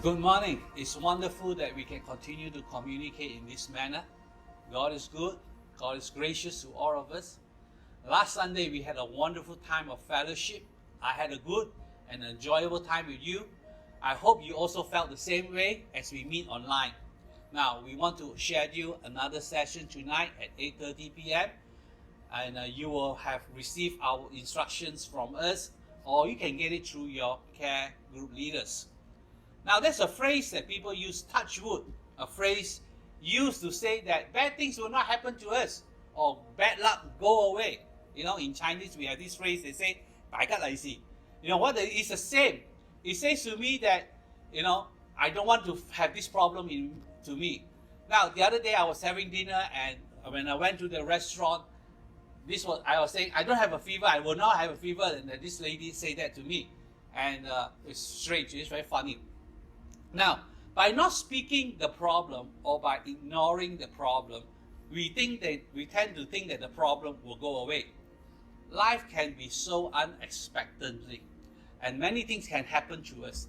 Good morning. It's wonderful that we can continue to communicate in this manner. God is good. God is gracious to all of us. Last Sunday, we had a wonderful time of fellowship. I had a good and enjoyable time with you. I hope you also felt the same way as we meet online. Now, we want to schedule another session tonight at 8:30 p.m. And you will have received our instructions from us, or you can get it through your care group leaders. Now, there's a phrase that people use, touch wood, a phrase used to say that bad things will not happen to us, or bad luck go away. In Chinese, we have this phrase, they say, 百吉利是. It's the same. It says to me that, I don't want to have this problem to me. Now, the other day I was having dinner, and when I went to the restaurant, I was saying, I don't have a fever, I will not have a fever, and this lady said that to me. And it's strange, it's very funny. Now, by not speaking the problem or by ignoring the problem, we tend to think that the problem will go away. Life can be so unexpectedly, and many things can happen to us.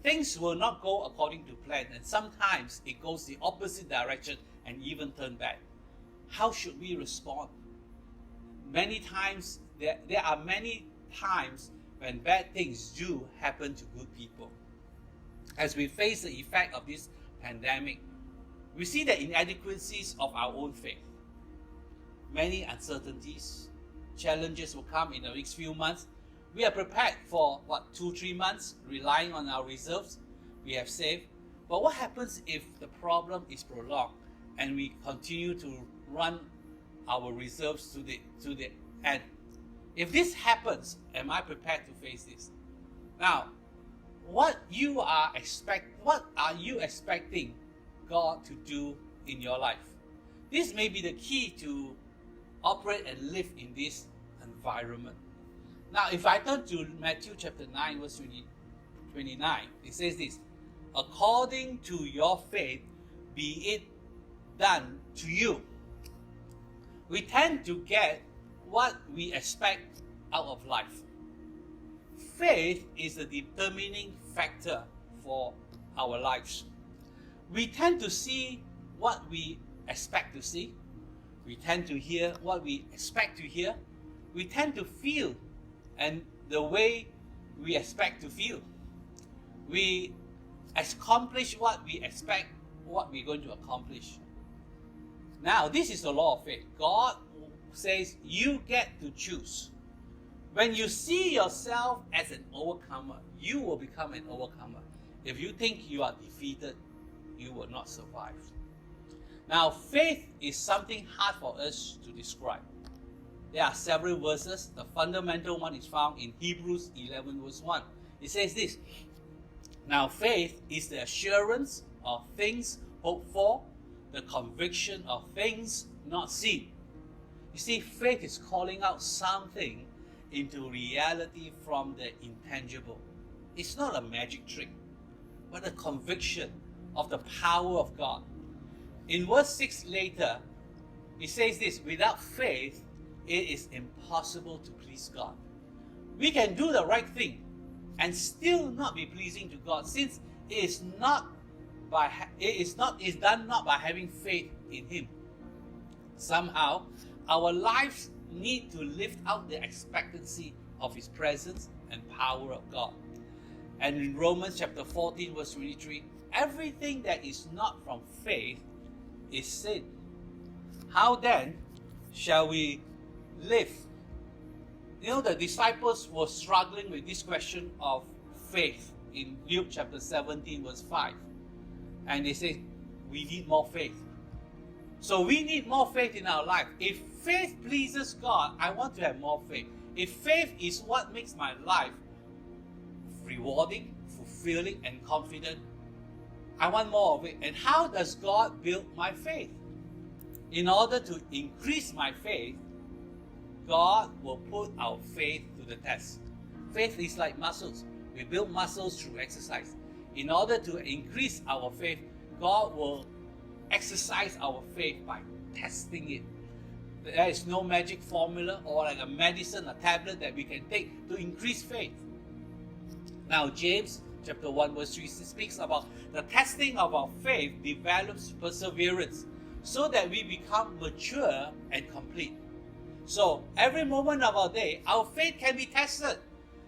Things will not go according to plan, and sometimes it goes the opposite direction and even turn bad. How should we respond? Many times, there are many times when bad things do happen to good people. As we face the effect of this pandemic, we see the inadequacies of our own faith. Many uncertainties, challenges will come in the next few months. We are prepared for 2-3 months, relying on our reserves we have saved. But what happens if the problem is prolonged and we continue to run our reserves to the end? If this happens, am I prepared to face this? Now, what are you expecting God to do in your life? This may be the key to operate and live in this environment. Now, if I turn to Matthew chapter 9, verse 29, it says this: according to your faith, be it done to you. We tend to get what we expect out of life. Faith is the determining factor for our lives. We tend to see what we expect to see. We tend to hear what we expect to hear. We tend to feel and the way we expect to feel. We accomplish what we expect, what we're going to accomplish. Now, this is the law of faith. God says you get to choose. When you see yourself as an overcomer, you will become an overcomer. If you think you are defeated, you will not survive. Now, faith is something hard for us to describe. There are several verses. The fundamental one is found in Hebrews 11 verse 1. It says this: now faith is the assurance of things hoped for, the conviction of things not seen. You see, faith is calling out something into reality from the intangible. It's not a magic trick, but a conviction of the power of God. In verse 6 later, it says this: without faith, it is impossible to please God. We can do the right thing and still not be pleasing to God, since it is done not by having faith in Him. Somehow, our lives need to lift out the expectancy of His presence and power of God. And in Romans chapter 14 verse 23, everything that is not from faith is sin. How then shall we live? The disciples were struggling with this question of faith in Luke chapter 17 verse 5. And they say, we need more faith. So we need more faith in our life. If faith pleases God, I want to have more faith. If faith is what makes my life rewarding, fulfilling, and confident, I want more of it. And how does God build my faith? In order to increase my faith, God will put our faith to the test. Faith is like muscles. We build muscles through exercise. In order to increase our faith, God will exercise our faith by testing it. There is no magic formula or like a medicine, a tablet that we can take to increase faith. Now, James chapter 1 verse 3 speaks about the testing of our faith develops perseverance so that we become mature and complete. So every moment of our day, our faith can be tested.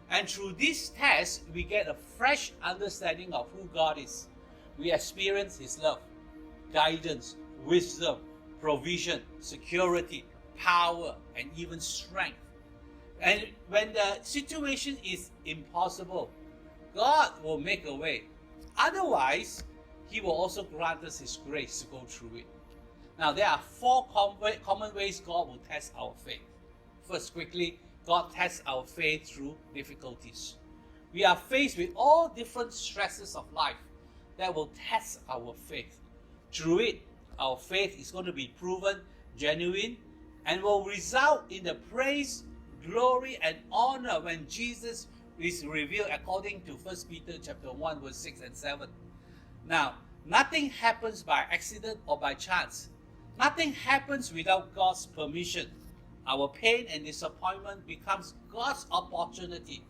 And through this test, we get a fresh understanding of who God is. We experience His love, guidance, wisdom, provision, security, power, and even strength. And when the situation is impossible, God will make a way. Otherwise, He will also grant us His grace to go through it. Now, there are four common ways God will test our faith. First, quickly, God tests our faith through difficulties. We are faced with all different stresses of life that will test our faith. Through it, our faith is going to be proven genuine and will result in the praise, glory, and honor when Jesus is revealed according to 1 Peter chapter 1 verse 6 and 7. Now, nothing happens by accident or by chance. Nothing happens without God's permission. Our pain and disappointment becomes God's opportunity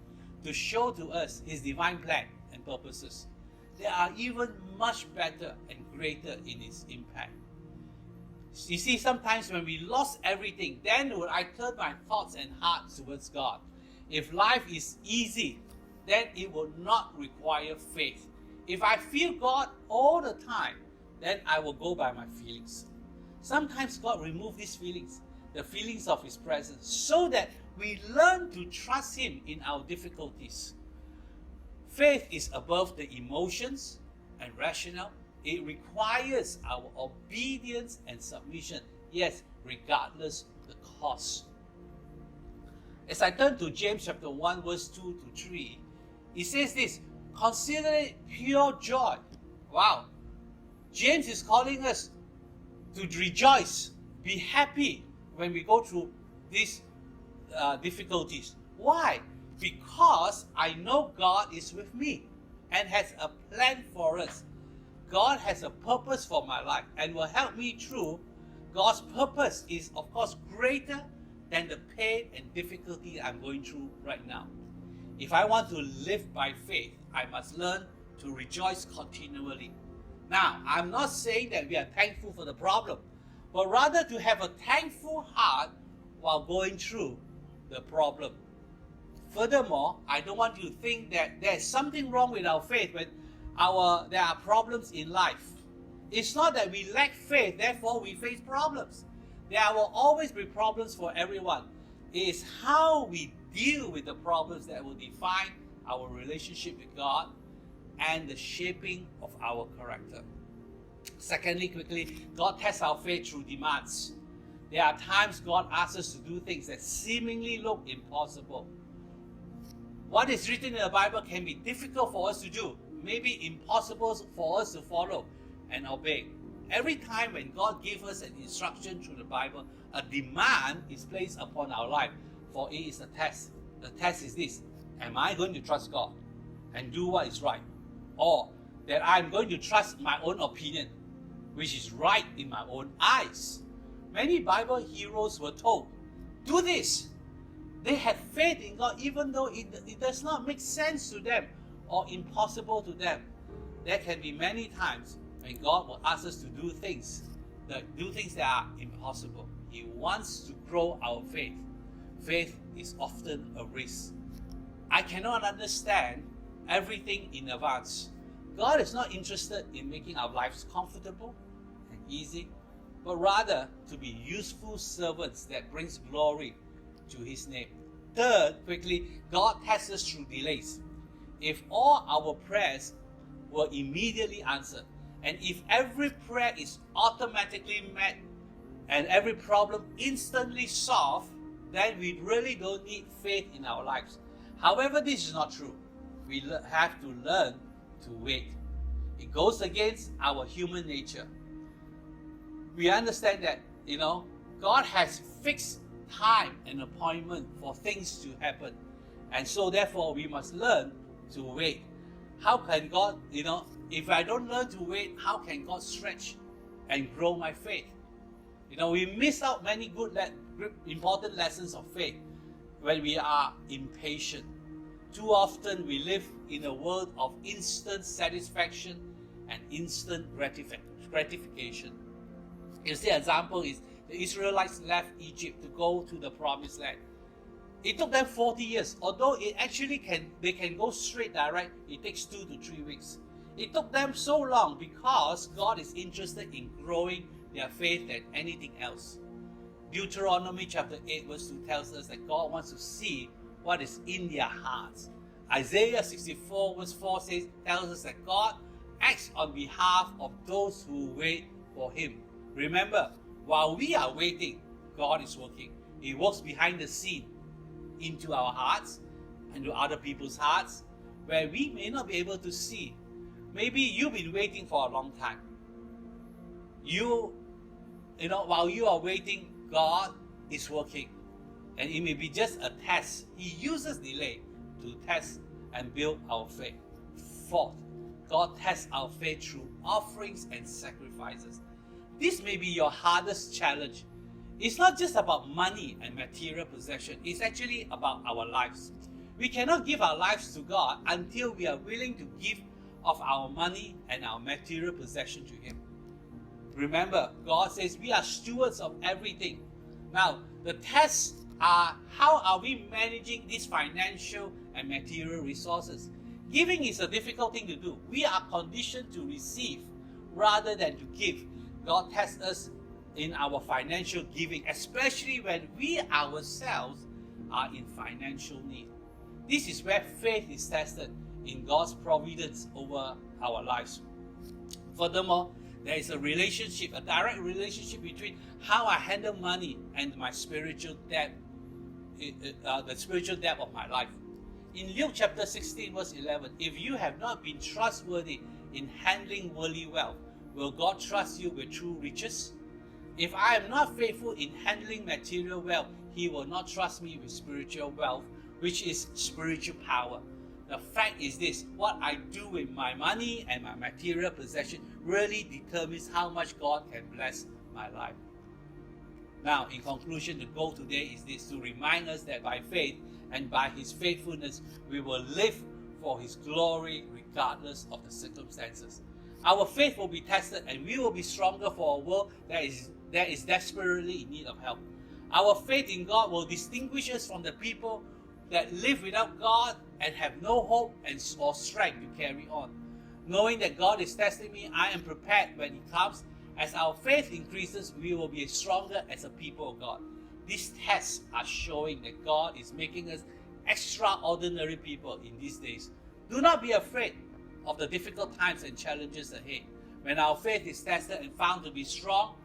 to show to us His divine plan and purposes. They are even much better and greater in its impact. You see, sometimes when we lost everything, then would I turn my thoughts and heart towards God. If life is easy, then it will not require faith. If I feel God all the time, then I will go by my feelings. Sometimes God removes these feelings, the feelings of His presence, so that we learn to trust Him in our difficulties. Faith is above the emotions and rationale. It requires our obedience and submission, yes, regardless the cost. As I turn to James chapter 1 verse 2 to 3, it says this, consider it pure joy. Wow. James is calling us to rejoice, be happy when we go through these difficulties. Why? Because I know God is with me and has a plan for us. God has a purpose for my life and will help me through. God's purpose is, of course, greater than the pain and difficulty I'm going through right now. If I want to live by faith, I must learn to rejoice continually. Now, I'm not saying that we are thankful for the problem, but rather to have a thankful heart while going through the problem. Furthermore, I don't want you to think that there's something wrong with our faith when there are problems in life. It's not that we lack faith, therefore we face problems. There will always be problems for everyone. It is how we deal with the problems that will define our relationship with God and the shaping of our character. Secondly, quickly, God tests our faith through demands. There are times God asks us to do things that seemingly look impossible. What is written in the Bible can be difficult for us to do, maybe impossible for us to follow and obey. Every time when God gives us an instruction through the Bible, a demand is placed upon our life, for it is a test. The test is this: am I going to trust God and do what is right? Or that I'm going to trust my own opinion, which is right in my own eyes? Many Bible heroes were told, do this. They had faith in God even though it does not make sense to them or impossible to them. There can be many times when God will ask us to do things that are impossible. He wants to grow our faith. Faith is often a risk. I cannot understand everything in advance. God is not interested in making our lives comfortable and easy, but rather to be useful servants that brings glory to His name. Third, quickly, God tests us through delays. If all our prayers were immediately answered, and if every prayer is automatically met and every problem instantly solved, then we really don't need faith in our lives. However, this is not true. We have to learn to wait. It goes against our human nature. We understand that, God has fixed time and appointment for things to happen. And so therefore we must learn to wait. How can God, if I don't learn to wait, how can God stretch and grow my faith? We miss out many good, important lessons of faith when we are impatient. Too often we live in a world of instant satisfaction and instant gratification. The example is the Israelites left Egypt to go to the promised land. It took them 40 years. Although they can go straight direct, it takes 2 to 3 weeks. It took them so long because God is interested in growing their faith than anything else. Deuteronomy chapter 8 verse 2 tells us that God wants to see what is in their hearts. Isaiah 64 verse 4 tells us that God acts on behalf of those who wait for Him. Remember, while we are waiting, God is working. He works behind the scene into our hearts and to other people's hearts where we may not be able to see. Maybe you've been waiting for a long time. While you are waiting, God is working. And it may be just a test. He uses delay to test and build our faith. Fourth, God tests our faith through offerings and sacrifices. This may be your hardest challenge. It's not just about money and material possession. It's actually about our lives. We cannot give our lives to God until we are willing to give of our money and our material possession to Him. Remember, God says we are stewards of everything. Now, the tests are, how are we managing these financial and material resources? Giving is a difficult thing to do. We are conditioned to receive rather than to give. God tests us in our financial giving, especially when we ourselves are in financial need. This is where faith is tested in God's providence over our lives. Furthermore, there is a direct relationship between how I handle money and my spiritual depth, the spiritual depth of my life. In Luke chapter 16 verse 11, if you have not been trustworthy in handling worldly wealth, will God trust you with true riches? If I am not faithful in handling material wealth, He will not trust me with spiritual wealth, which is spiritual power. The fact is this: what I do with my money and my material possession really determines how much God can bless my life. Now, in conclusion, the goal today is this: to remind us that by faith and by His faithfulness, we will live for His glory regardless of the circumstances. Our faith will be tested and we will be stronger for a world that is desperately in need of help. Our faith in God will distinguish us from the people that live without God and have no hope or strength to carry on. Knowing that God is testing me, I am prepared when He comes. As our faith increases, we will be stronger as a people of God. These tests are showing that God is making us extraordinary people in these days. Do not be afraid of the difficult times and challenges ahead. When our faith is tested and found to be strong,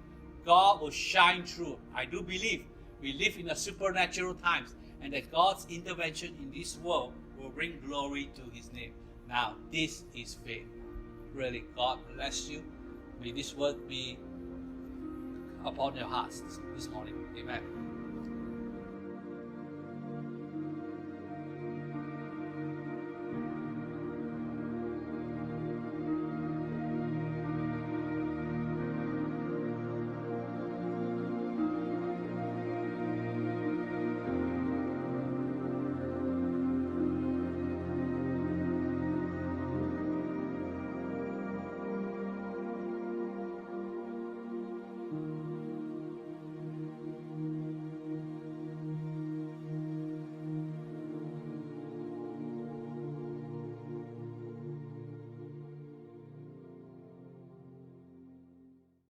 God will shine through. I do believe we live in a supernatural times and that God's intervention in this world will bring glory to His name. Now, this is faith. Really, God bless you. May this word be upon your hearts this morning. Amen.